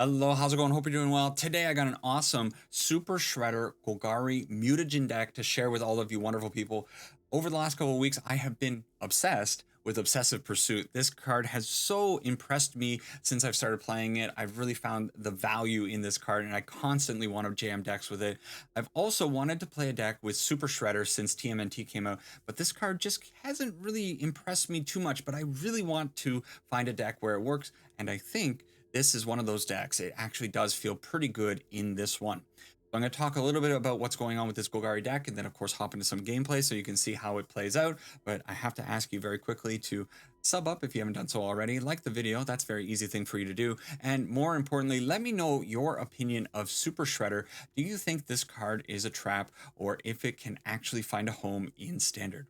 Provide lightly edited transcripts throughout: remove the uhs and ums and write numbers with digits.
Hello, how's it going? Hope you're doing well. Today I got an awesome Super Shredder Golgari Mutagen deck to share with all of you wonderful people. Over the last couple of weeks, I have been obsessed with Obsessive Pursuit. This card has so impressed me since I've started playing it. I've really found the value in this card and I constantly want to jam decks with it. I've also wanted to play a deck with Super Shredder since TMNT came out, but this card just hasn't really impressed me too much, but I really want to find a deck where it works, and I think this is one of those decks. It actually does feel pretty good in this one. So I'm going to talk a little bit about what's going on with this Golgari deck, and then of course hop into some gameplay so you can see how it plays out. But I have to ask you very quickly to sub up if you haven't done so already, like the video, that's a very easy thing for you to do. And more importantly, let me know your opinion of Super Shredder. Do you think this card is a trap, or if it can actually find a home in Standard?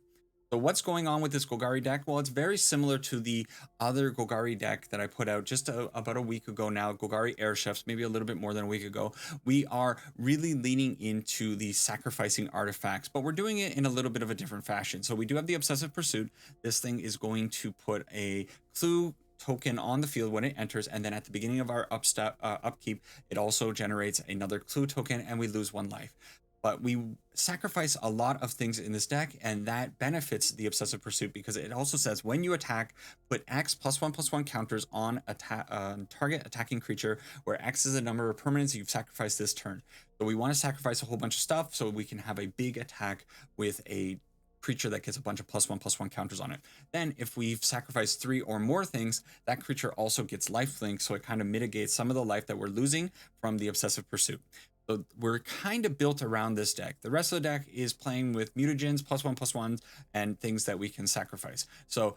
So what's going on with this Golgari deck? Well, it's very similar to the other Golgari deck that I put out just about a week ago now, Golgari Air Chefs, maybe a little bit more than a week ago. We are really leaning into the sacrificing artifacts, but we're doing it in a little bit of a different fashion. So we do have the Obsessive Pursuit. This thing is going to put a clue token on the field when it enters, and then at the beginning of our upkeep, it also generates another clue token, and we lose 1 life. But we sacrifice a lot of things in this deck, and that benefits the Obsessive Pursuit because it also says when you attack, put X +1/+1 counters on target attacking creature, where X is the number of permanents you've sacrificed this turn. So we want to sacrifice a whole bunch of stuff so we can have a big attack with a creature that gets a bunch of +1/+1 counters on it. Then if we've sacrificed 3 or more things, that creature also gets lifelink, so it kind of mitigates some of the life that we're losing from the Obsessive Pursuit. So we're kind of built around this deck. The rest of the deck is playing with mutagens, +1/+1s, and things that we can sacrifice. So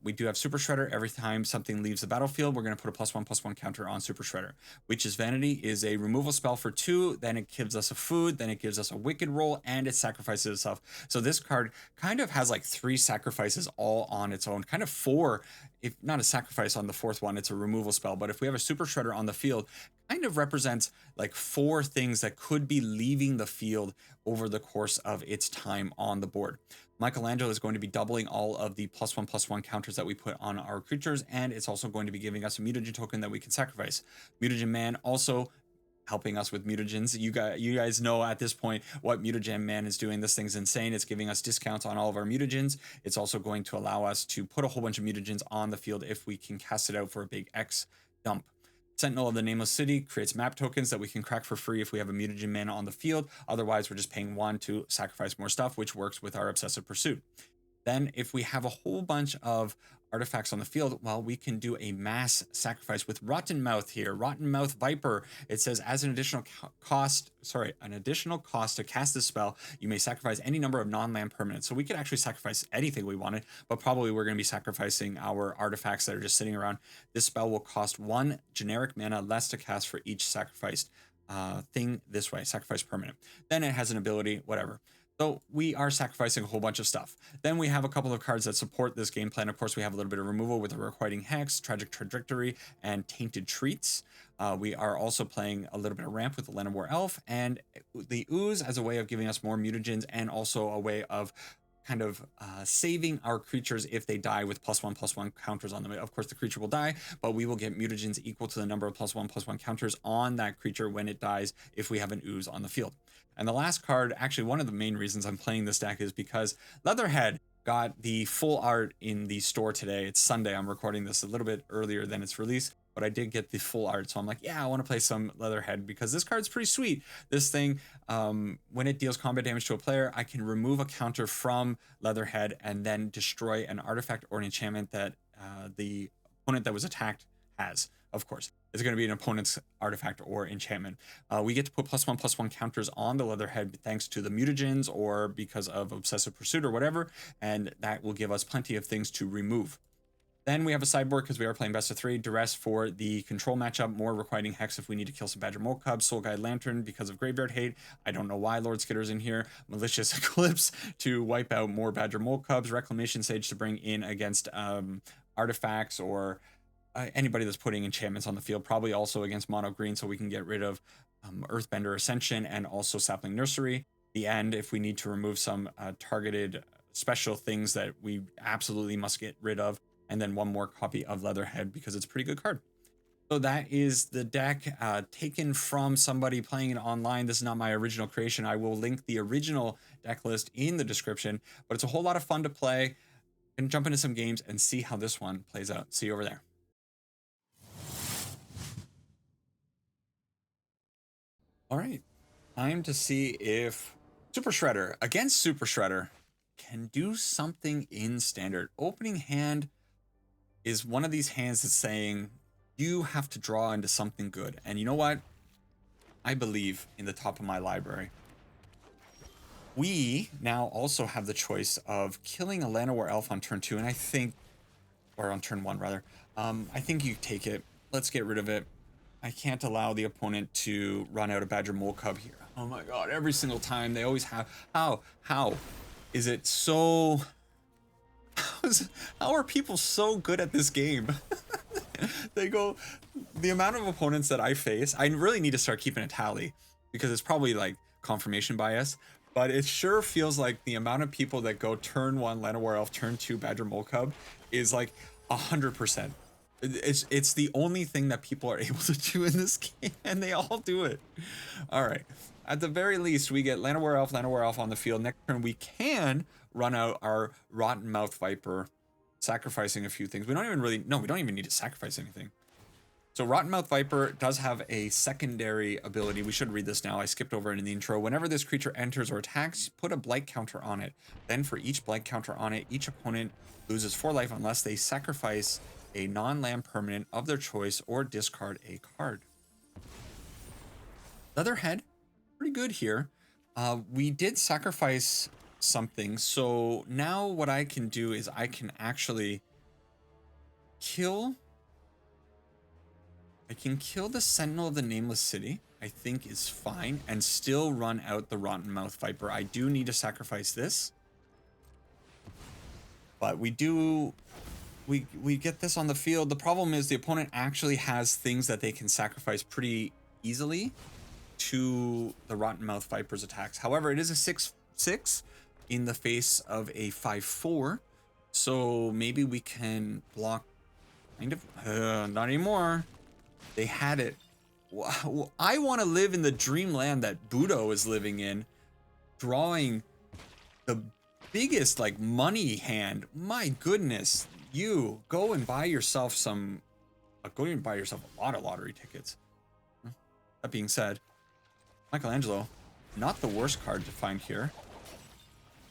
we do have Super Shredder. Every time something leaves the battlefield, we're going to put a +1/+1 counter on Super Shredder. Witch's Vanity is a removal spell for 2, then it gives us a food, then it gives us a wicked roll, and it sacrifices itself. So this card kind of has like 3 sacrifices all on its own, kind of 4, if not a sacrifice on the 4th one, it's a removal spell. But if we have a Super Shredder on the field, kind of represents like 4 things that could be leaving the field over the course of its time on the board. Michelangelo is going to be doubling all of the +1/+1 counters that we put on our creatures, and it's also going to be giving us a mutagen token that we can sacrifice. Mutagen Man also helping us with mutagens. You guys know at this point what Mutagen Man is doing. This thing's insane. It's giving us discounts on all of our mutagens. It's also going to allow us to put a whole bunch of mutagens on the field if we can cast it out for a big X dump. Sentinel of the Nameless City creates map tokens that we can crack for free if we have a Mutagen mana on the field. Otherwise, we're just paying 1 to sacrifice more stuff, which works with our Obsessive Pursuit. Then if we have a whole bunch of artifacts on the field, well, we can do a mass sacrifice with Rottenmouth here. Rottenmouth Viper. It says as an additional cost to cast this spell, you may sacrifice any number of non-land permanents. So we could actually sacrifice anything we wanted, but probably we're going to be sacrificing our artifacts that are just sitting around. This spell will cost 1 generic mana less to cast for each sacrificed thing this way, sacrifice permanent. Then it has an ability, whatever. So we are sacrificing a whole bunch of stuff. Then we have a couple of cards that support this game plan. Of course, we have a little bit of removal with the Requiting Hex, Tragic Trajectory, and Tainted Treats. We are also playing a little bit of ramp with the Llanowar Elf and the Ooze as a way of giving us more mutagens, and also a way of kind of saving our creatures if they die with +1/+1 counters on them. Of course, the creature will die, but we will get mutagens equal to the number of +1/+1 counters on that creature when it dies if we have an Ooze on the field. And the last card, actually one of the main reasons I'm playing this deck is because Leatherhead got the full art in the store today. It's Sunday. I'm recording this a little bit earlier than its release, but I did get the full art. So I'm like, yeah, I want to play some Leatherhead because this card's pretty sweet. This thing, when it deals combat damage to a player, I can remove a counter from Leatherhead and then destroy an artifact or an enchantment that the opponent that was attacked has. Of course, it's going to be an opponent's artifact or enchantment. We get to put +1/+1 counters on the Leatherhead thanks to the mutagens or because of Obsessive Pursuit or whatever, and that will give us plenty of things to remove. Then we have a sideboard because we are playing best of 3. Duress for the control matchup, more Requiting Hex if we need to kill some Badger Mole Cubs, Soul Guide Lantern because of Graveyard Hate. I don't know why Lord Skitter's in here. Malicious Eclipse to wipe out more Badger Mole Cubs, Reclamation Sage to bring in against artifacts or anybody that's putting enchantments on the field, probably also against mono green, so we can get rid of Earthbender Ascension and also Sapling Nursery. The end, if we need to remove some targeted special things that we absolutely must get rid of, and then 1 more copy of Leatherhead because it's a pretty good card. So that is the deck taken from somebody playing it online. This is not my original creation. I will link the original deck list in the description, but it's a whole lot of fun to play. And jump into some games and see how this one plays out. See you over there. All right, time to see if Super Shredder against Super Shredder can do something in standard. Opening hand is one of these hands that's saying you have to draw into something good. And you know what? I believe in the top of my library. We now also have the choice of killing a Llanowar Elf on turn 2, and I think, or on turn 1 rather. I think you take it. Let's get rid of it. I can't allow the opponent to run out a Badger Mole Cub here. Oh my god, every single time they always have. How is it so? How are people so good at this game? They go, the amount of opponents that I face, I really need to start keeping a tally because it's probably like confirmation bias, but it sure feels like the amount of people that go turn 1 Llanowar Elf, turn 2 Badger Mole Cub is like 100%. It's the only thing that people are able to do in this game, and they all do it. All right. At the very least, we get Llanowar Elf on the field. Next turn, we can run out our Rottenmouth Viper, sacrificing a few things. We don't even need to sacrifice anything. So Rottenmouth Viper does have a secondary ability. We should read this now. I skipped over it in the intro. Whenever this creature enters or attacks, put a blight counter on it. Then for each blight counter on it, each opponent loses 4 life unless they sacrifice a non-land permanent of their choice or discard a card. Leatherhead, pretty good here. We did sacrifice something, so now what I can do is I can actually kill... I can kill the Sentinel of the Nameless City, I think is fine, and still run out the Rottenmouth Viper. I do need to sacrifice this, but we get this on the field. The problem is the opponent actually has things that they can sacrifice pretty easily to the Rottenmouth Viper's attacks. However, it is a 6/6 in the face of a 5/4, so maybe we can block kind of not anymore. They had it. I want to live in the dreamland that Budo is living in, drawing the biggest like money hand. My goodness, you go and buy yourself some, go and buy yourself a lot of lottery tickets. That being said, Michelangelo, not the worst card to find here.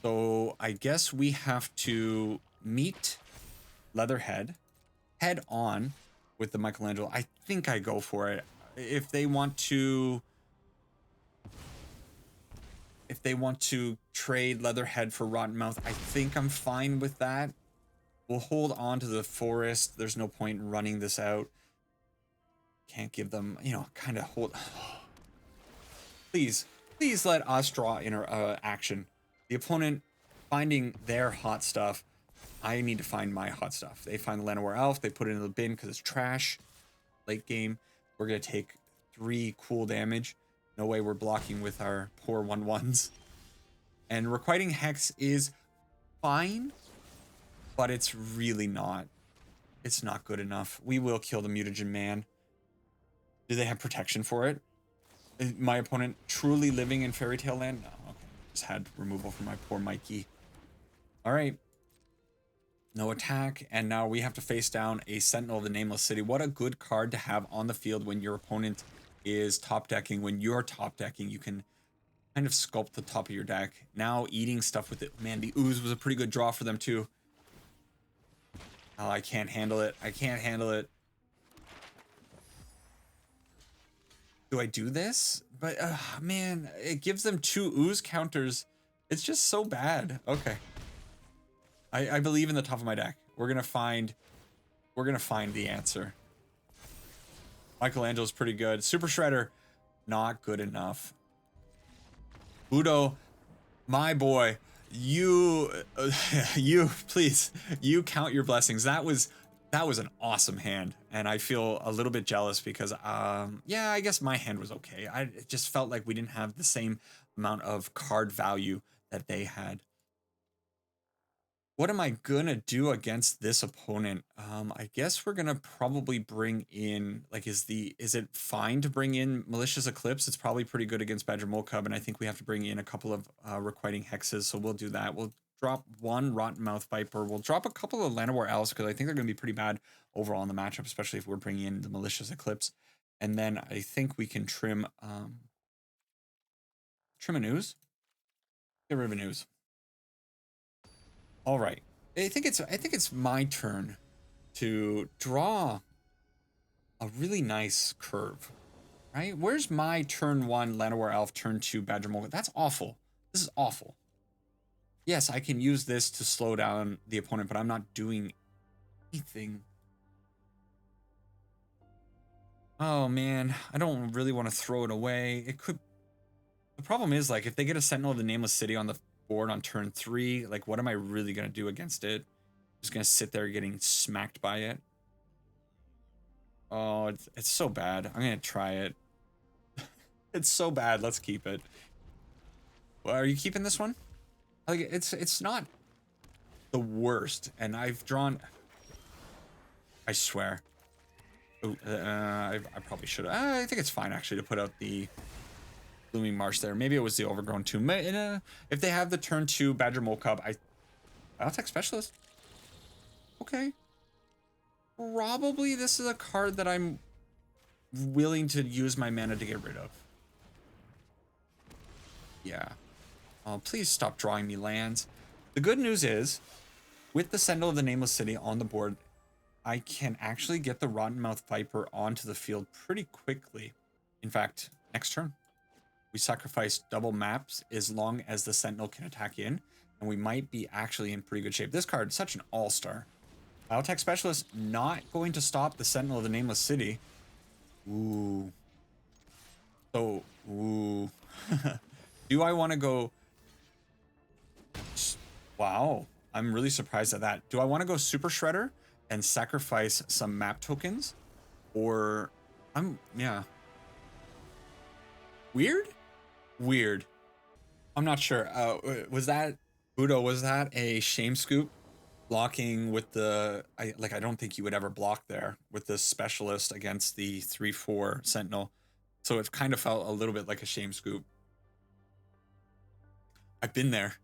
So I guess we have to meet Leatherhead head on with the Michelangelo. I think I go for it. If they want to trade Leatherhead for Rottenmouth, I think I'm fine with that. We'll hold on to the forest. There's no point in running this out. Can't give them, you know, kind of hold. Please let us draw action. The opponent finding their hot stuff. I need to find my hot stuff. They find the Llanowar Elf. They put it in the bin because it's trash. Late game, we're going to take 3 cool damage. No way we're blocking with our poor 1/1s. And Requiting Hex is fine, but it's really not. It's not good enough. We will kill the Mutagen Man. Do they have protection for it? Is my opponent truly living in Fairy Tale Land? No. Okay. Just had removal for my poor Mikey. All right. No attack, and now we have to face down a Sentinel of the Nameless City. What a good card to have on the field when your opponent is top decking. When you're top decking, you can kind of sculpt the top of your deck. Now eating stuff with it. Man, the Ooze was a pretty good draw for them too. Oh, I can't handle it. I can't handle it. Do I do this? But, man, it gives them 2 Ooze counters. It's just so bad. Okay. I believe in the top of my deck. We're gonna find the answer. Michelangelo's pretty good. Super Shredder, not good enough. Budo, my boy, you please, you count your blessings. That was an awesome hand, and I feel a little bit jealous because yeah, I guess my hand was okay. It just felt like we didn't have the same amount of card value that they had. What am I gonna do against this opponent? I guess we're gonna probably bring in, like, is it fine to bring in Malicious Eclipse? It's probably pretty good against Badger Mole Cub, and I think we have to bring in a couple of Requiting Hexes, so we'll do that. We'll drop one Rottenmouth Viper. We'll drop a couple of Llanowar Elves, because I think they're gonna be pretty bad overall in the matchup, especially if we're bringing in the Malicious Eclipse. And then I think we can trim a news. Get rid of a news. All right. I think it's my turn to draw a really nice curve, right? Where's my turn 1 Llanowar Elf, turn 2 Badger Mole? That's awful. This is awful. Yes, I can use this to slow down the opponent, but I'm not doing anything. Oh man, I don't really want to throw it away. It could. The problem is, like, if they get a Sentinel of the Nameless City on the board on turn 3, like, what am I really gonna do against it? Just gonna sit there getting smacked by it. Oh, it's so bad. I'm gonna try it. It's so bad. Let's keep it. Well, are you keeping this one? Like, it's not the worst, and I've drawn. I swear. Ooh, I probably should. I think it's fine actually to put out the Blooming Marsh there. Maybe it was the Overgrown Tomb. If they have the turn 2 Badger Mole Cub, I'll take Specialist. Okay. Probably this is a card that I'm willing to use my mana to get rid of. Yeah. Please stop drawing me lands. The good news is, with the Sentinel of the Nameless City on the board, I can actually get the Rottenmouth Viper onto the field pretty quickly. In fact, next turn, we sacrifice double maps as long as the Sentinel can attack in, and we might be actually in pretty good shape. This card is such an all-star. Biotech Specialist not going to stop the Sentinel of the Nameless City. Ooh. So, ooh. Do I want to go... Wow. I'm really surprised at that. Do I want to go Super Shredder and sacrifice some map tokens? Or... yeah. Weird? Weird. I'm not sure. Was that... Udo, was that a shame scoop? Blocking with the... I don't think you would ever block there with the Specialist against the 3/4 Sentinel. So it kind of felt a little bit like a shame scoop. I've been there.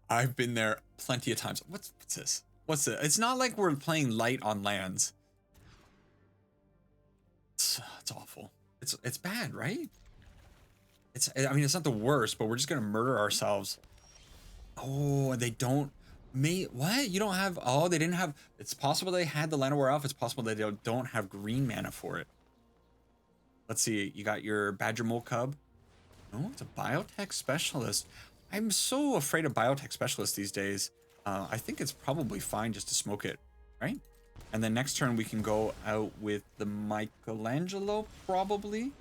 I've been there plenty of times. What's this? What's it? It's not like we're playing light on lands. It's awful. It's bad, right? I mean, it's not the worst, but we're just gonna murder ourselves. Oh, they don't. What? You don't have... Oh, they didn't have... It's possible they had the Llanowar Elf. It's possible they don't have green mana for it. Let's see. You got your Badger Mole Cub. No, it's a Biotech Specialist. I'm so afraid of Biotech Specialists these days. I think it's probably fine just to smoke it, right? And then next turn we can go out with the Michelangelo, probably.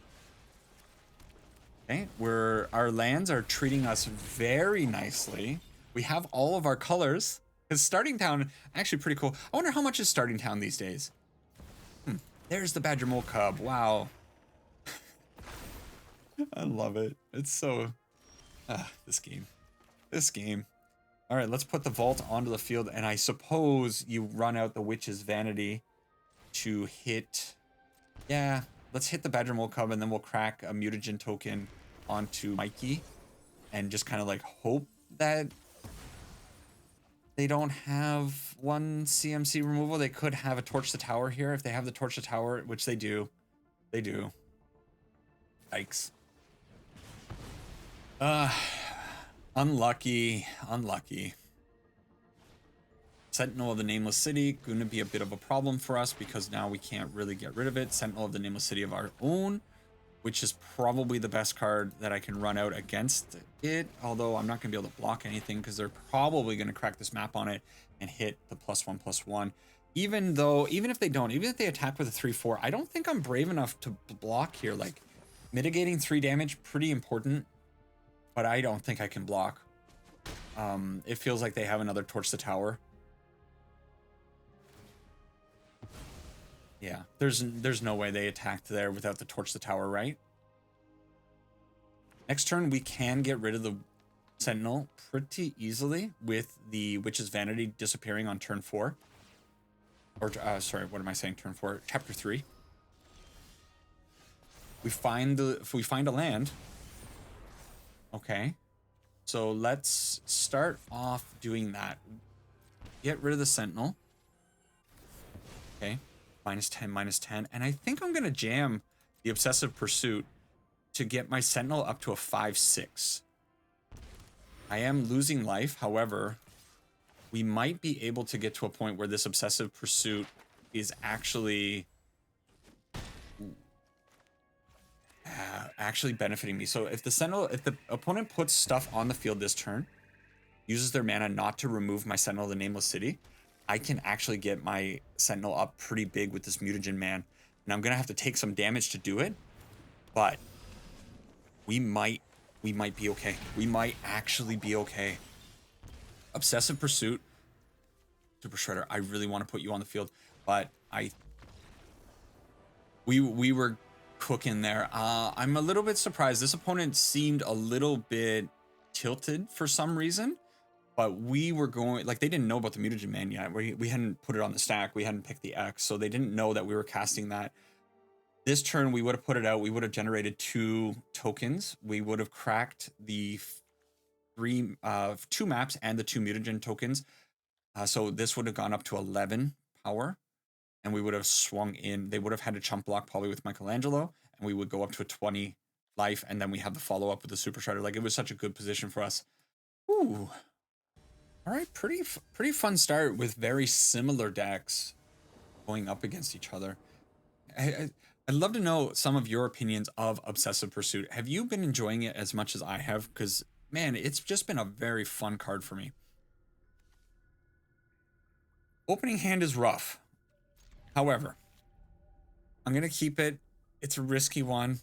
Okay, our lands are treating us very nicely. We have all of our colors. Because Starting Town, actually pretty cool. I wonder how much is Starting Town these days. There's the Badger Mole Cub. Wow. I love it. It's so... this game. This game. All right, let's put the Vault onto the field, and I suppose you run out the Witch's Vanity to hit... Yeah, let's hit the Badger Mole Cub, and then we'll crack a Mutagen token onto Mikey, and just kind of like hope that they don't have one CMC removal. They could have a Torch the Tower here. If they have the Torch the Tower, which they do. They do. Yikes. Unlucky. Unlucky. Sentinel of the Nameless City, gonna be a bit of a problem for us because now we can't really get rid of it. Sentinel of the Nameless City of our own, which is probably the best card that I can run out against it. Although I'm not gonna be able to block anything because they're probably gonna crack this map on it and hit the +1/+1. Even if they don't, even if they attack with a 3/4, I don't think I'm brave enough to block here. Like, mitigating 3 damage, pretty important, but I don't think I can block. It feels like they have another Torch the Tower. Yeah, there's no way they attacked there without the Torch the Tower, right? Next turn, we can get rid of the Sentinel pretty easily with the Witch's Vanity disappearing on turn 4. Or, sorry, what am I saying? Turn 4, chapter 3. If we find a land. Okay. So let's start off doing that. Get rid of the Sentinel. Okay. -10, -10. And I think I'm going to jam the Obsessive Pursuit to get my Sentinel up to a 5/6. I am losing life. However, we might be able to get to a point where this Obsessive Pursuit is actually benefiting me. So if the opponent puts stuff on the field this turn, uses their mana not to remove my Sentinel of the Nameless City, I can actually get my Sentinel up pretty big with this Mutagen Man. And I'm gonna have to take some damage to do it, but we might be okay. We might actually be okay. Obsessive Pursuit, Super Shredder, I really want to put you on the field, but we were cooking there. I'm a little bit surprised. This opponent seemed a little bit tilted for some reason, but we were going, like, they didn't know about the Mutagen Man yet. We hadn't put it on the stack. We hadn't picked the X, so they didn't know that we were casting that. This turn, we would have put it out. We would have generated 2 tokens. We would have cracked the 2 maps and the 2 mutagen tokens. So this would have gone up to 11 power, and we would have swung in. They would have had a chump block probably with Michelangelo, and we would go up to a 20 life, and then we have the follow up with the Super Shredder. Like, it was such a good position for us. Ooh. All right, pretty fun start with very similar decks going up against each other. I'd love to know some of your opinions of Obsessive Pursuit. Have you been enjoying it as much as I have? Because, man, it's just been a very fun card for me. Opening hand is rough. However, I'm going to keep it. It's a risky one.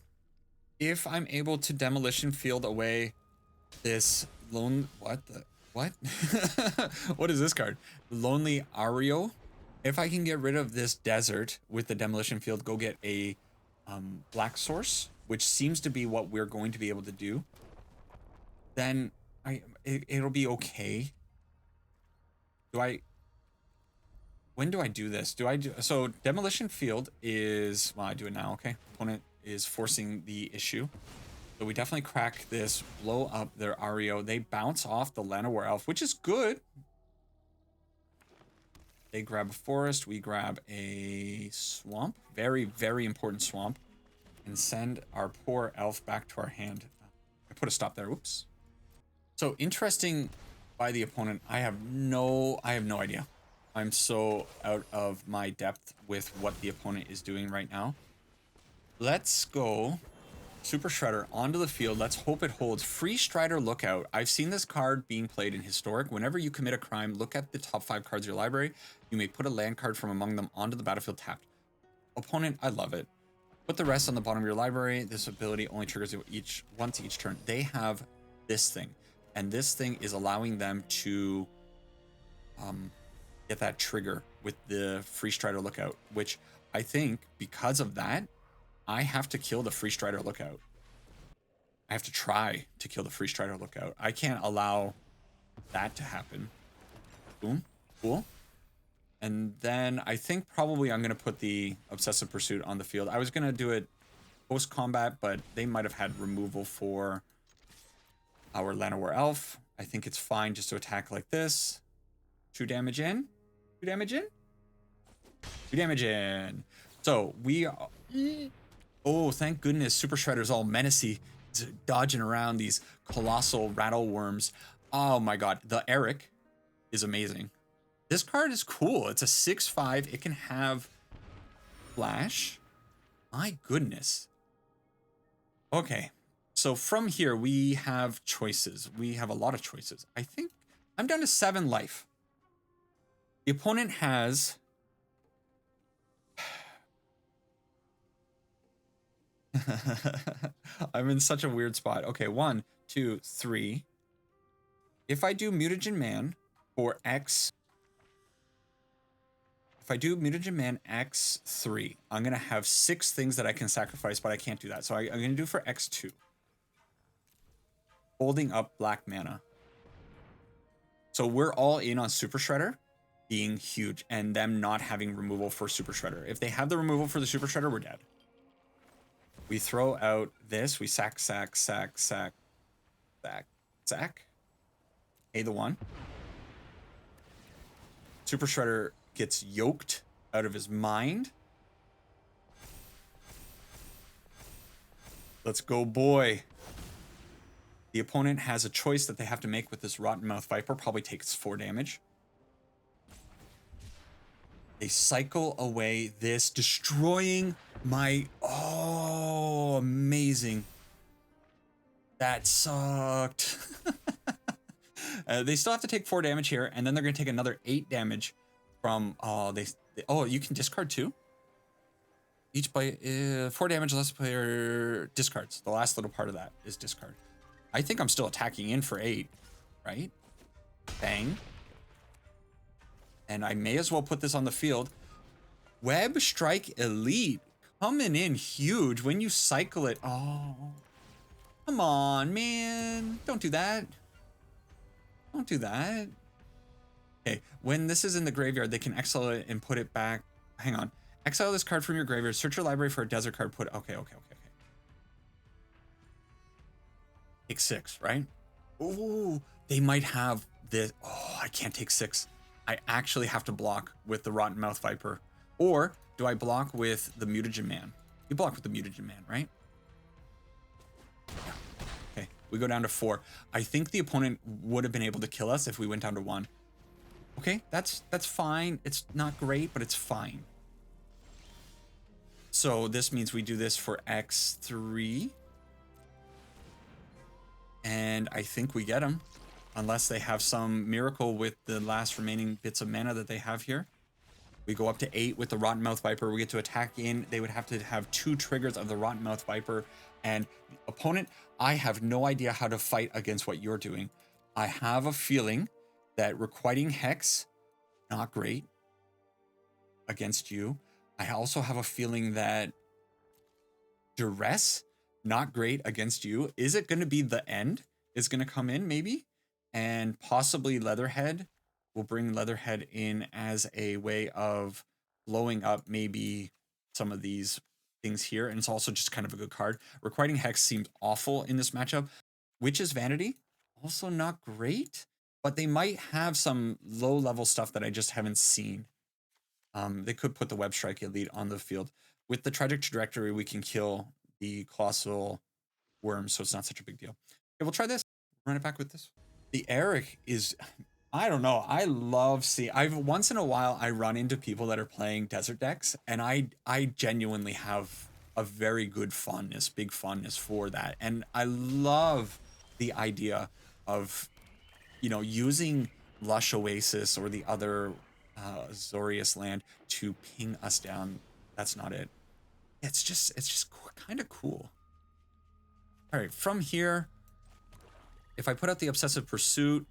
If I'm able to Demolition Field away this lone... What? What is this card? Lonely Ario. If I can get rid of this desert with the Demolition Field, go get a black source, which seems to be what we're going to be able to do, then it'll be okay. When do I do this? So Demolition Field is, well, I do it now, okay? Opponent is forcing the issue. So we definitely crack this, blow up their Ario. They bounce off the Llanowar Elf, which is good. They grab a forest, we grab a swamp, very, very important swamp, and send our poor elf back to our hand. I put a stop there, oops. So interesting by the opponent. I have no idea. I'm so out of my depth with what the opponent is doing right now. Let's go Super Shredder onto the field. Let's hope it holds. Free Strider Lookout. I've seen this card being played in Historic. Whenever you commit a crime, look at the top 5 cards of your library. You may put a land card from among them onto the battlefield tapped. Opponent, I love it. Put the rest on the bottom of your library. This ability only triggers once each turn. They have this thing, and this thing is allowing them to get that trigger with the Free Strider Lookout, which I think because of that, I have to kill the Free Strider Lookout. I have to try to kill the Free Strider Lookout. I can't allow that to happen. Boom. Cool. And then I think probably I'm going to put the Obsessive Pursuit on the field. I was going to do it post-combat, but they might have had removal for our Llanowar Elf. I think it's fine just to attack like this. 2 damage in. 2 damage in. 2 damage in. So we... Oh, thank goodness Super Shredder's all menacey, dodging around these colossal rattle worms. Oh my god, the Eric is amazing. This card is cool. It's a 6/5. It can have flash. My goodness. Okay, so from here we have choices. We have a lot of choices. I think I'm down to 7 life. The opponent has... I'm in such a weird spot. Okay, 1, 2, 3. If I do Mutagen Man for X... If I do Mutagen Man X3, I'm going to have 6 things that I can sacrifice, but I can't do that. So I'm going to do for X2. holding up black mana. So we're all in on Super Shredder being huge and them not having removal for Super Shredder. If they have the removal for the Super Shredder, we're dead. We throw out this. We sack. Pay the 1. Super Shredder gets yoked out of his mind. Let's go, boy. The opponent has a choice that they have to make with this Rottenmouth Viper. Probably takes 4 damage. They cycle away this, destroying my... Oh, amazing. That sucked. They still have to take 4 damage here, and then they're going to take another 8 damage from... Oh, you can discard too? Each play 4 damage unless the player discards. The last little part of that is discard. I think I'm still attacking in for 8, right? Bang. And I may as well put this on the field. Web Strike Elite coming in huge when you cycle it. Oh, come on, man. Don't do that. Don't do that. Okay, when this is in the graveyard, they can exile it and put it back. Hang on. Exile this card from your graveyard. Search your library for a desert card. Okay. Take 6, right? Ooh, they might have this. Oh, I can't take 6. I actually have to block with the Rottenmouth Viper. Or do I block with the Mutagen Man? You block with the Mutagen Man, right? Yeah. Okay, we go down to 4. I think the opponent would have been able to kill us if we went down to 1. Okay, that's fine. It's not great, but it's fine. So this means we do this for X3. And I think we get them. Unless they have some miracle with the last remaining bits of mana that they have here. We go up to 8 with the Rottenmouth Viper. We get to attack in. They would have to have 2 triggers of the Rottenmouth Viper. And the opponent, I have no idea how to fight against what you're doing. I have a feeling that Requiting Hex, not great against you. I also have a feeling that Duress, not great against you. Is it going to be the end? Is going to come in maybe? And possibly Leatherhead. We'll bring Leatherhead in as a way of blowing up maybe some of these things here. And it's also just kind of a good card. Requiting Hex seems awful in this matchup. Witch's Vanity, also not great. But they might have some low-level stuff that I just haven't seen. They could put the Web Strike Elite on the field. With the Tragic Trajectory, we can kill the Colossal Worm, so it's not such a big deal. Okay, we'll try this. Run it back with this. The Eric is, I don't know. I love once in a while I run into people that are playing desert decks, and I genuinely have a very good big fondness for that. And I love the idea of, using Lush Oasis or the other Azorius land to ping us down. That's not it. It's just kind of cool. All right, from here, if I put out the Obsessive Pursuit,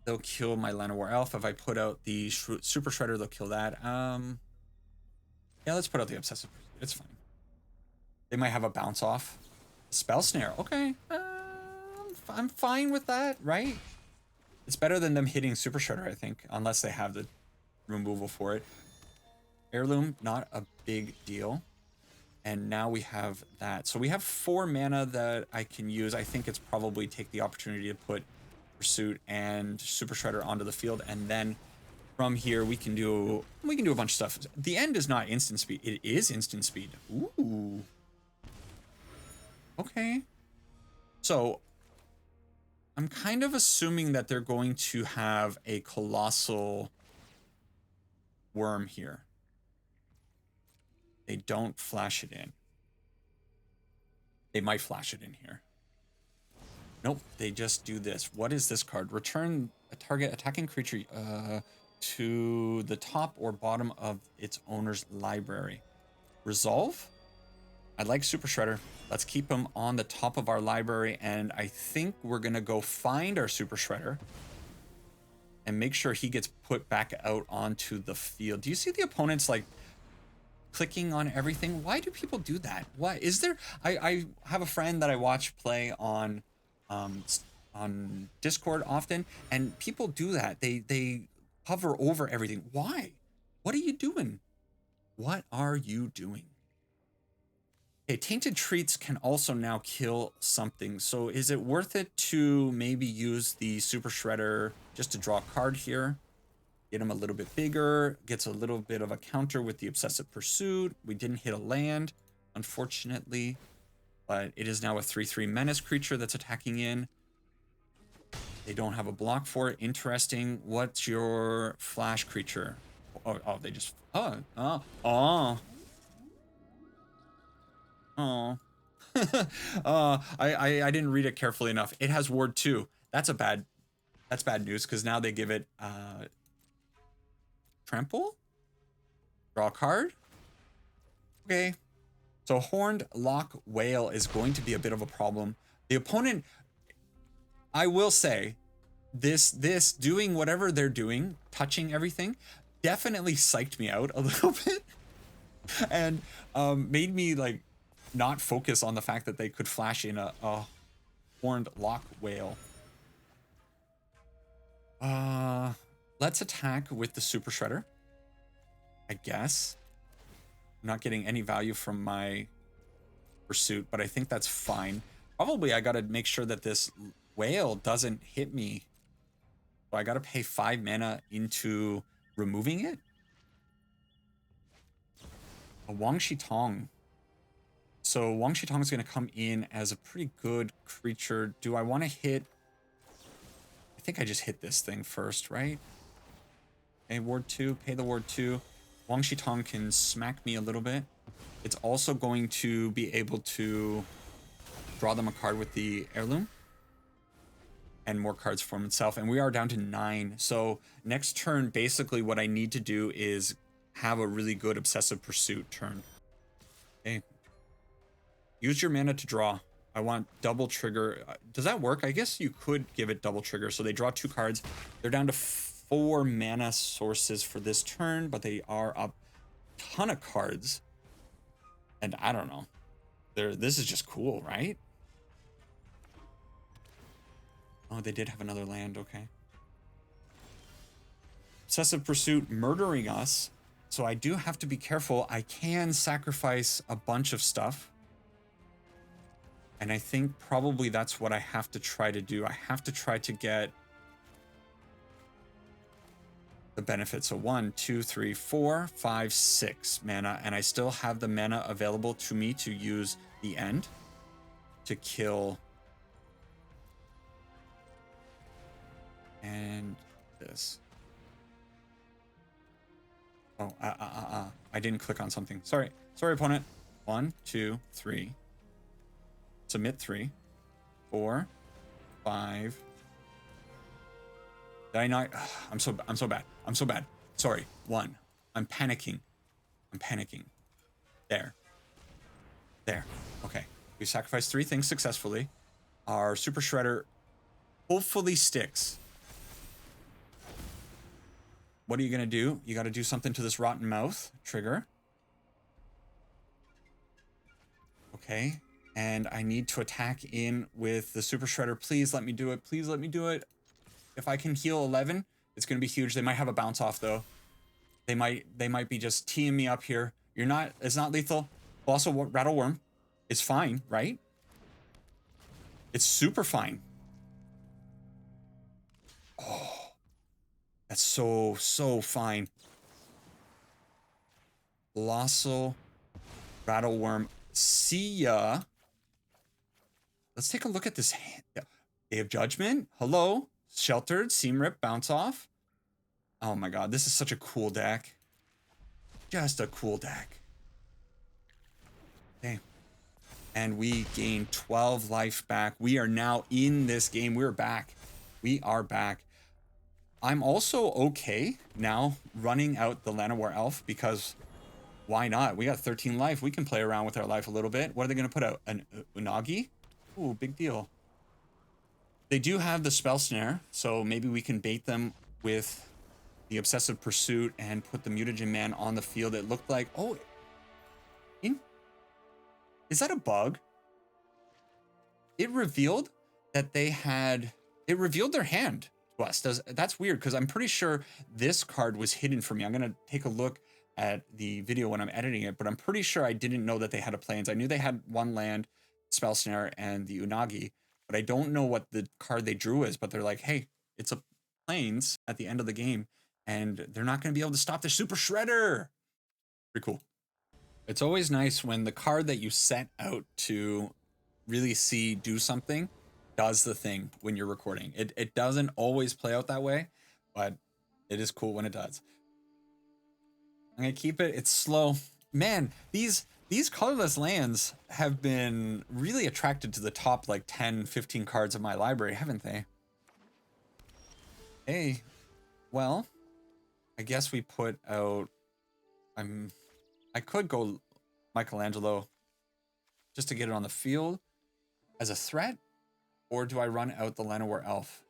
they'll kill my Llanowar Elf. If I put out the Super Shredder, they'll kill that. Yeah, let's put out the Obsessive Pursuit. It's fine. They might have a bounce off. Spell Snare. Okay. I'm fine with that, right? It's better than them hitting Super Shredder, I think, unless they have the removal for it. Heirloom, not a big deal. And now we have that. So we have 4 mana that I can use. I think it's probably take the opportunity to put Pursuit and Super Shredder onto the field. And then from here, we can do a bunch of stuff. The end is not instant speed. It is instant speed. Ooh. Okay. So I'm kind of assuming that they're going to have a Colossal Worm here. They don't flash it in. They might flash it in here. Nope, they just do this. What is this card? Return a target attacking creature to the top or bottom of its owner's library. Resolve? I like Super Shredder. Let's keep him on the top of our library, and I think we're gonna go find our Super Shredder and make sure he gets put back out onto the field. Do you see the opponents like clicking on everything? Why do people do that? Why is there? I have a friend that I watch play on on Discord often, and people do that. They hover over everything. Why? What are you doing? What are you doing? Okay, Tainted Treats can also now kill something. So is it worth it to maybe use the Super Shredder just to draw a card here? Get him a little bit bigger, gets a little bit of a counter with the Obsessive Pursuit. We didn't hit a land, unfortunately, but it is now a 3/3 menace creature that's attacking in. They don't have a block for it. Interesting. What's your flash creature? Oh, they just, oh. I didn't read it carefully enough. It has ward 2. That's bad news, because now they give it trample? Draw a card? Okay. So Horned Lock Whale is going to be a bit of a problem. The opponent, I will say, this doing whatever they're doing, touching everything, definitely psyched me out a little bit. And made me like not focus on the fact that they could flash in a Horned Lock Whale. Let's attack with the Super Shredder, I guess. I'm not getting any value from my Pursuit, but I think that's fine. Probably I gotta make sure that this whale doesn't hit me. So I gotta pay 5 mana into removing it. A Wang Shitong. So Wang Shitong is gonna come in as a pretty good creature. Do I want to hit? I think I just hit this thing first, right? Okay, ward 2, pay the ward 2. Wang Shitong can smack me a little bit. It's also going to be able to draw them a card with the heirloom and more cards from itself. And we are down to 9. So next turn, basically what I need to do is have a really good Obsessive Pursuit turn. Okay. Use your mana to draw. I want double trigger. Does that work? I guess you could give it double trigger. So they draw 2 cards. They're down to 4 mana sources for this turn, but they are up a ton of cards. And I don't know. This is just cool, right? Oh, they did have another land, okay. Obsessive Pursuit murdering us. So I do have to be careful. I can sacrifice a bunch of stuff. And I think probably that's what I have to try to do. I have to try to get the benefit. So 1, 2, 3, 4, 5, 6 mana. And I still have the mana available to me to use the end to kill. And this. Oh, I didn't click on something. Sorry, opponent. 1, 2, 3. Submit 3, 4, 5. Did I not? I'm so bad. I'm so bad. Sorry. 1. I'm panicking. There. Okay. We sacrificed 3 things successfully. Our Super Shredder hopefully sticks. What are you gonna do? You got to do something to this Rottenmouth trigger. Okay. And I need to attack in with the Super Shredder. Please let me do it. Please let me do it. If I can heal 11, it's going to be huge. They might have a bounce off though. They might be just teeing me up here. It's not lethal. Also, Rattle Worm is fine, right? It's super fine. Oh, that's so fine. Colossal Rattle Worm. See ya. Let's take a look at this hand. Day of Judgment. Hello. Sheltered. Seam Rip. Bounce off. Oh my god. This is such a cool deck. Just a cool deck. Okay. And we gain 12 life back. We are now in this game. We're back. We are back. I'm also okay now running out the Llanowar Elf because why not? We got 13 life. We can play around with our life a little bit. What are they going to put out? An Unagi? Ooh, big deal. They do have the Spell Snare, so maybe we can bait them with the Obsessive Pursuit and put the Mutagen Man on the field. It looked like... Oh, is that a bug? It revealed that it revealed their hand to us. That's weird, because I'm pretty sure this card was hidden for me. I'm gonna take a look at the video when I'm editing it, but I'm pretty sure I didn't know that they had a plains. I knew they had one land, Spell Snare, and the Unagi, but I don't know what the card they drew is. But they're like, hey, it's a plains at the end of the game, and they're not gonna be able to stop the Super Shredder. Pretty cool. It's always nice when the card that you set out to really see do something does the thing when you're recording. It doesn't always play out that way, but it is cool when it does. I'm gonna keep it. It's slow. Man, these colorless lands have been really attracted to the top like 10, 15 cards of my library, haven't they? Hey, well, I guess we put out, I could go Michelangelo just to get it on the field as a threat, or do I run out the Llanowar Elf?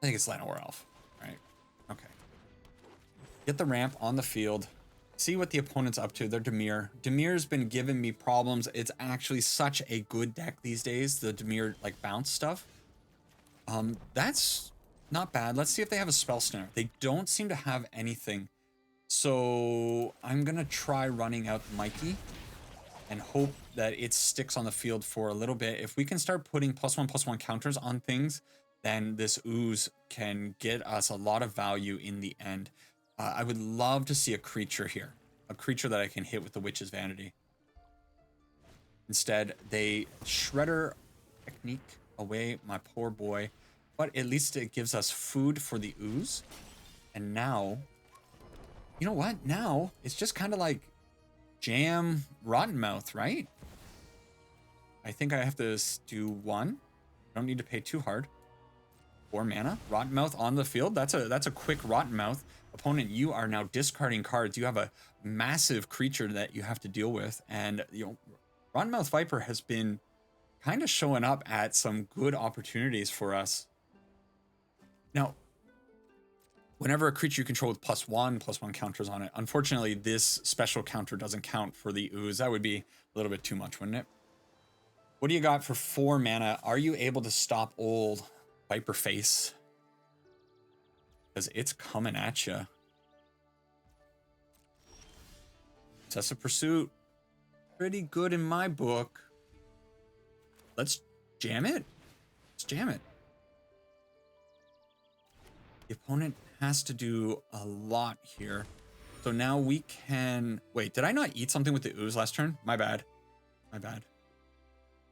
I think it's Llanowar Elf, right? Okay. Get the ramp on the field. See what the opponent's up to. Their Dimir. Dimir's been giving me problems. It's actually such a good deck these days, the Dimir like bounce stuff. That's not bad. Let's see if they have a Spell Snare. They don't seem to have anything. So I'm gonna try running out Mikey and hope that it sticks on the field for a little bit. If we can start putting +1/+1 counters on things, then this ooze can get us a lot of value in the end. I would love to see a creature here, a creature that I can hit with the Witch's Vanity. Instead, they Shredder technique away my poor boy, but at least it gives us food for the ooze. And now, you know what? Now it's just kind of like jam Rottenmouth, right? I think I have to do one. Don't need to pay too hard. 4 mana. Rottenmouth on the field. That's a quick Rottenmouth. Opponent, you are now discarding cards. You have a massive creature that you have to deal with, and you know, Rottenmouth Viper has been kind of showing up at some good opportunities for us. Now, whenever a creature you control with +1/+1 counters on it, unfortunately, this special counter doesn't count for the ooze. That would be a little bit too much, wouldn't it? What do you got for 4 mana? Are you able to stop old Viper Face? Because it's coming at you. Obsessive Pursuit. Pretty good in my book. Let's jam it. Let's jam it. The opponent has to do a lot here. So now we can... Wait, did I not eat something with the ooze last turn? My bad. My bad.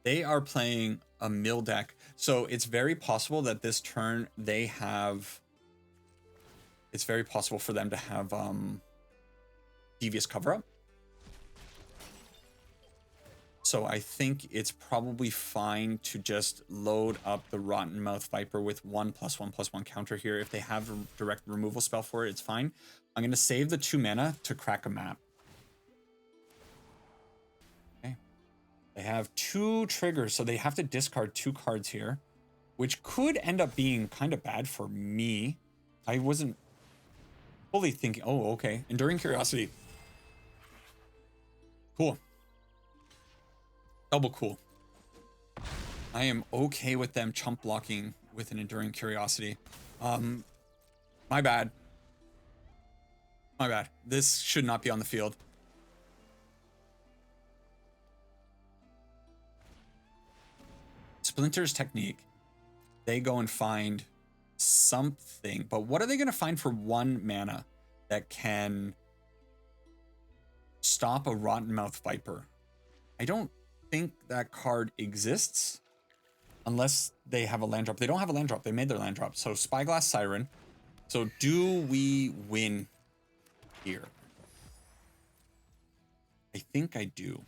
They are playing a mill deck. So it's very possible that this turn they have... It's very possible for them to have Devious Cover-Up. So I think it's probably fine to just load up the Rottenmouth Viper with 1/+1/+1 counter here. If they have a direct removal spell for it, it's fine. I'm going to save the 2 mana to crack a map. Okay. They have 2 triggers, so they have to discard 2 cards here, which could end up being kind of bad for me. I wasn't fully thinking, oh, okay. Enduring Curiosity. Cool. Double cool. I am okay with them chump blocking with an Enduring Curiosity. My bad. My bad. This should not be on the field. Splinter's Technique. They go and find something. But what are they going to find for 1 mana that can stop a Rottenmouth Viper? I don't think that card exists unless they have a land drop. They don't have a land drop. They made their land drop. So Spyglass Siren. So do we win here? I think I do.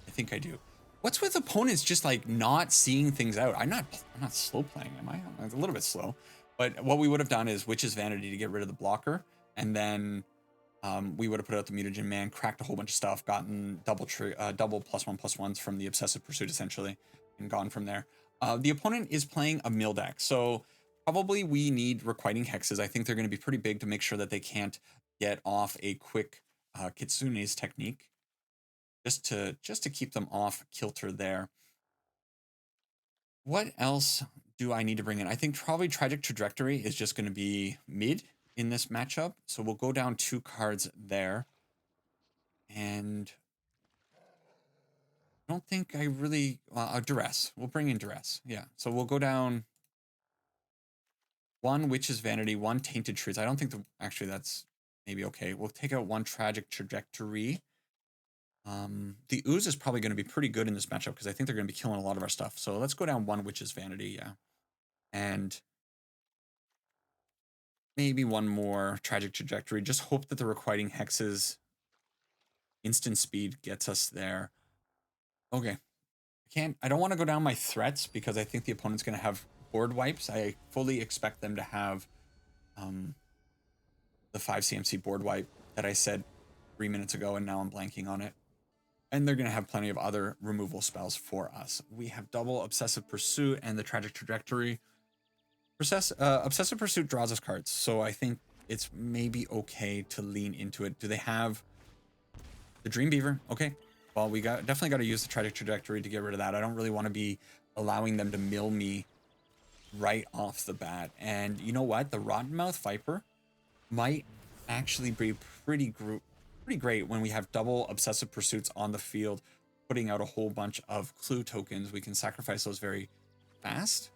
I think I do. What's with opponents just like not seeing things out? I'm not slow playing, am I? I'm a little bit slow. But what we would have done is Witch's Vanity to get rid of the blocker, and then we would have put out the Mutagen Man, cracked a whole bunch of stuff, gotten double +1/+1s from the Obsessive Pursuit essentially, and gone from there. The opponent is playing a mill deck, so probably we need Requiting Hexes. I think they're going to be pretty big to make sure that they can't get off a quick Kitsune's Technique, just to keep them off kilter there. What else do I need to bring in? I think probably Tragic Trajectory is just going to be mid in this matchup. So we'll go down 2 cards there. And I don't think I really... Duress. We'll bring in Duress. Yeah. So we'll go down 1 Witch's Vanity, 1 Tainted Truths. I don't think... Actually, that's maybe okay. We'll take out 1 Tragic Trajectory. The Ooze is probably going to be pretty good in this matchup because I think they're going to be killing a lot of our stuff. So let's go down 1 Witch's Vanity, yeah. And maybe 1 more Tragic Trajectory. Just hope that the Requiting Hex's instant speed gets us there. Okay. I don't want to go down my threats because I think the opponent's going to have board wipes. I fully expect them to have the 5 CMC board wipe that I said 3 minutes ago, and now I'm blanking on it. And they're going to have plenty of other removal spells for us. We have double Obsessive Pursuit and the Tragic Trajectory. Obsessive Pursuit draws us cards, so I think it's maybe okay to lean into it. Do they have the Dream Beaver? Okay. Well, we definitely got to use the Tragic Trajectory to get rid of that. I don't really want to be allowing them to mill me right off the bat. And you know what? The Rottenmouth Viper might actually be pretty great when we have double Obsessive Pursuits on the field, putting out a whole bunch of clue tokens. We can sacrifice those very fast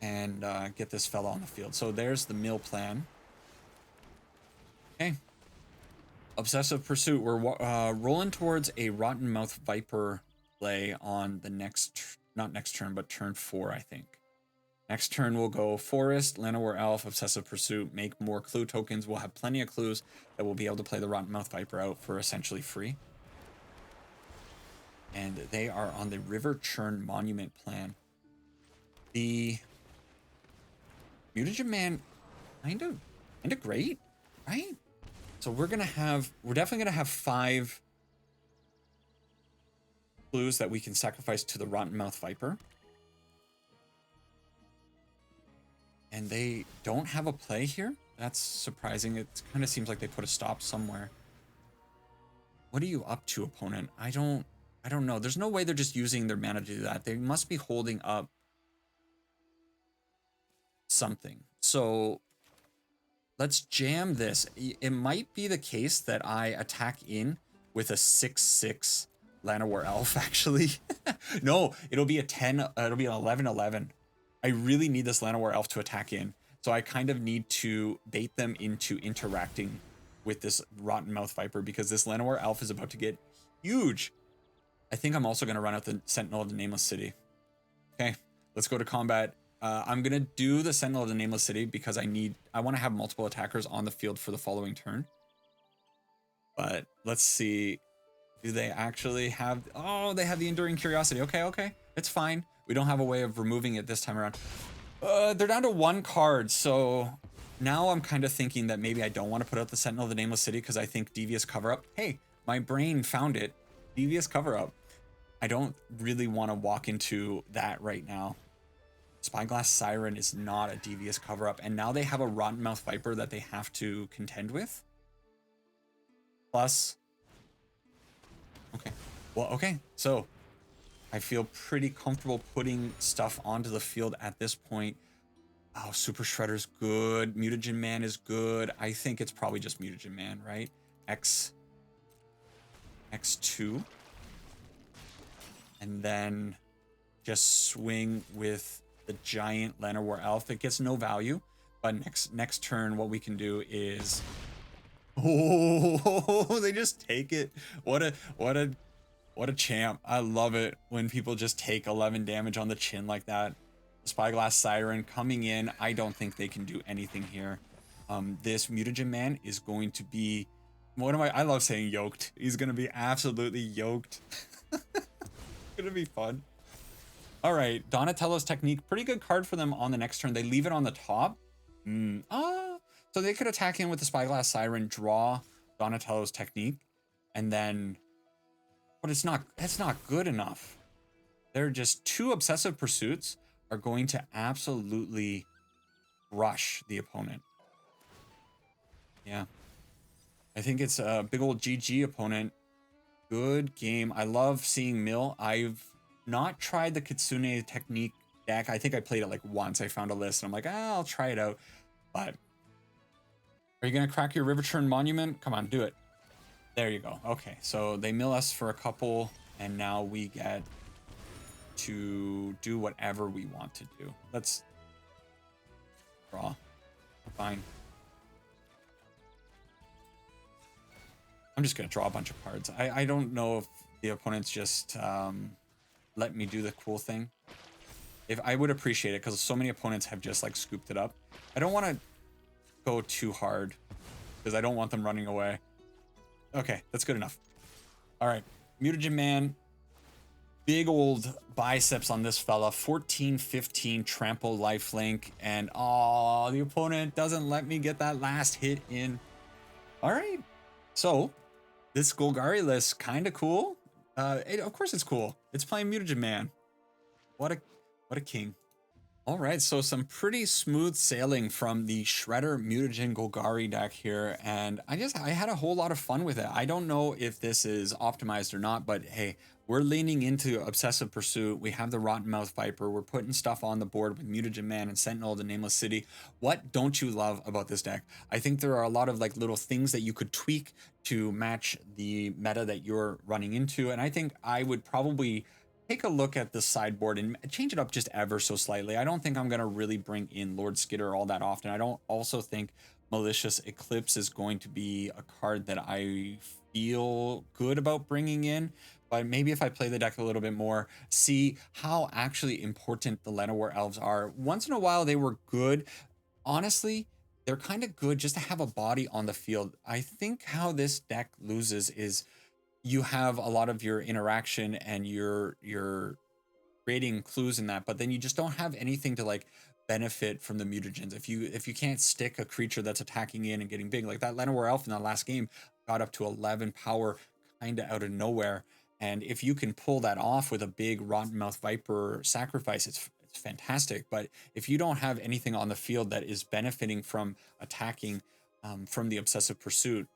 and get this fella on the field. So there's the mill plan. Okay. Obsessive Pursuit. We're rolling towards a Rottenmouth Viper play on the not next turn, but turn 4, I think. Next turn, we'll go Forest, Llanowar Elf, Obsessive Pursuit, make more clue tokens. We'll have plenty of clues that we'll be able to play the Rottenmouth Viper out for essentially free. And they are on the River Churn Monument plan. The Mutagen Man, kind of great, right? So we're definitely gonna have 5 clues that we can sacrifice to the Rottenmouth Viper. And they don't have a play here? That's surprising. It kind of seems like they put a stop somewhere. What are you up to, opponent? I don't know. There's no way they're just using their mana to do that. They must be holding up something. So let's jam this. It might be the case that I attack in with a 6/6 Llanowar Elf, actually. No, it'll be a 10, it'll be an 11/11. I really need this Llanowar Elf to attack in, so I kind of need to bait them into interacting with this Rottenmouth Viper because this Llanowar Elf is about to get huge. I think I'm also going to run out the Sentinel of the Nameless City. Okay, let's go to combat. I'm going to do the Sentinel of the Nameless City because I want to have multiple attackers on the field for the following turn. But let's see. Do they actually have... Oh, they have the Enduring Curiosity. Okay. It's fine. We don't have a way of removing it this time around. They're down to 1 card, so now I'm kind of thinking that maybe I don't want to put out the Sentinel of the Nameless City because I think Devious Cover-Up... Hey, my brain found it. Devious Cover-Up. I don't really want to walk into that right now. Spyglass Siren is not a Devious Cover-Up, and now they have a Rottenmouth Viper that they have to contend with. Plus... Okay. Well, okay. So I feel pretty comfortable putting stuff onto the field at this point. Oh, Super Shredder's good. Mutagen Man is good. I think it's probably just Mutagen Man, right? X2. And then just swing with the giant Llanowar Elf. It gets no value, but next turn what we can do is... Oh, they just take it. What a champ. I love it when people just take 11 damage on the chin like that. Spyglass Siren coming in. I don't think they can do anything here. This Mutagen Man is going to be... I love saying yoked. He's going to be absolutely yoked. It's going to be fun. All right, Donatello's Technique. Pretty good card for them on the next turn. They leave it on the top. So they could attack in with the Spyglass Siren, draw Donatello's Technique, and then... But it's not good enough. They're just 2 Obsessive Pursuits are going to absolutely rush the opponent. Yeah. I think it's a big old GG opponent. Good game. I love seeing Mill. I've not tried the Kitsune technique deck. I think I played it like once. I found a list and I'm like, ah, I'll try it out. But are you gonna crack your Riverturn Monument? Come on, do it. There you go. Okay, so they mill us for a couple, and now we get to do whatever we want to do. Let's draw. Fine. I'm just gonna draw a bunch of cards. I don't know if the opponents just let me do the cool thing. If I would appreciate it, because so many opponents have just like scooped it up. I don't want to go too hard because I don't want them running away. Okay, that's good enough. All right, Mutagen Man. Big old biceps on this fella. 14-15 trample lifelink, and oh, the opponent doesn't let me get that last hit in. All right, so this Golgari list kind of cool. Of course it's cool. It's playing Mutagen Man. What a king. All right, so some pretty smooth sailing from the Shredder Mutagen Golgari deck here, and I had a whole lot of fun with it. I don't know if this is optimized or not, but hey, we're leaning into Obsessive Pursuit. We have the Rottenmouth Viper. We're putting stuff on the board with Mutagen Man and Sentinel of the Nameless City. What don't you love about this deck? I think there are a lot of like little things that you could tweak to match the meta that you're running into, and I think I would probably take a look at the sideboard and change it up just ever so slightly. I don't think I'm going to really bring in Lord Skitter all that often. I don't also think Malicious Eclipse is going to be a card that I feel good about bringing in. But maybe if I play the deck a little bit more, see how actually important the Llanowar Elves are. Once in a while, they were good. Honestly, they're kind of good just to have a body on the field. I think how this deck loses is you have a lot of your interaction and you're creating clues in that, but then you just don't have anything to like benefit from the mutagens. If you can't stick a creature that's attacking in and getting big, like that Llanowar Elf in that last game got up to 11 power kind of out of nowhere. And if you can pull that off with a big Rottenmouth Viper sacrifice, it's fantastic. But if you don't have anything on the field that is benefiting from attacking from the Obsessive Pursuit,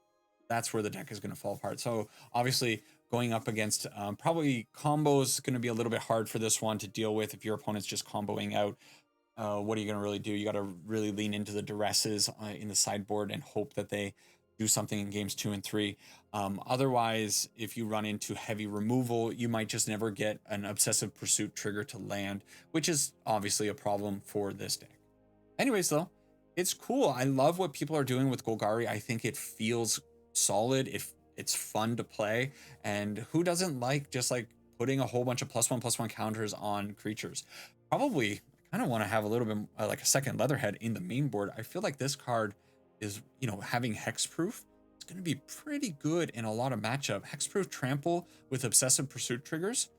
that's where the deck is going to fall apart. So obviously going up against probably combos going to be a little bit hard for this one to deal with. If your opponent's just comboing out, what are you going to really do? You got to really lean into the duresses in the sideboard and hope that they do something in games 2 and 3. Otherwise, if you run into heavy removal, you might just never get an Obsessive Pursuit trigger to land, which is obviously a problem for this deck. Anyways, though, it's cool. I love what people are doing with Golgari. I think it feels solid. It's fun to play, and who doesn't like just like putting a whole bunch of +1/+1 counters on creatures? Probably I kind of want to have a little bit like a second Leatherhead in the main board. I feel like this card is, you know, having hexproof. It's going to be pretty good in a lot of matchup. Hexproof Trample with Obsessive Pursuit triggers.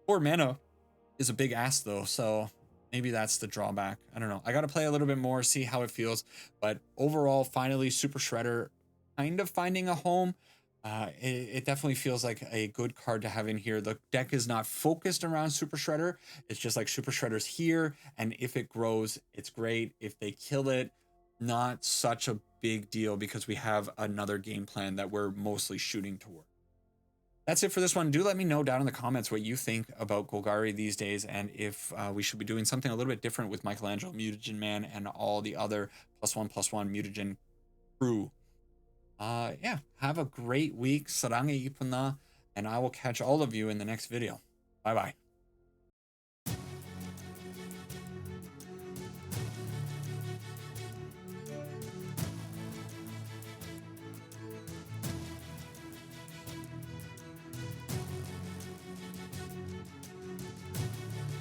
4 mana is a big ask though, so maybe that's the drawback. I don't know. I got to play a little bit more, see how it feels, but overall, finally, Super Shredder kind of finding a home. It definitely feels like a good card to have in here. The deck is not focused around Super Shredder. It's just like Super Shredder's here, and if it grows, it's great. If they kill it, not such a big deal because we have another game plan that we're mostly shooting toward. That's it for this one. Do let me know down in the comments what you think about Golgari these days, and if we should be doing something a little bit different with Michelangelo, Mutagen Man, and all the other +1/+1 Mutagen crew. Yeah, have a great week. Sarangi ipuna, and I will catch all of you in the next video. Bye bye.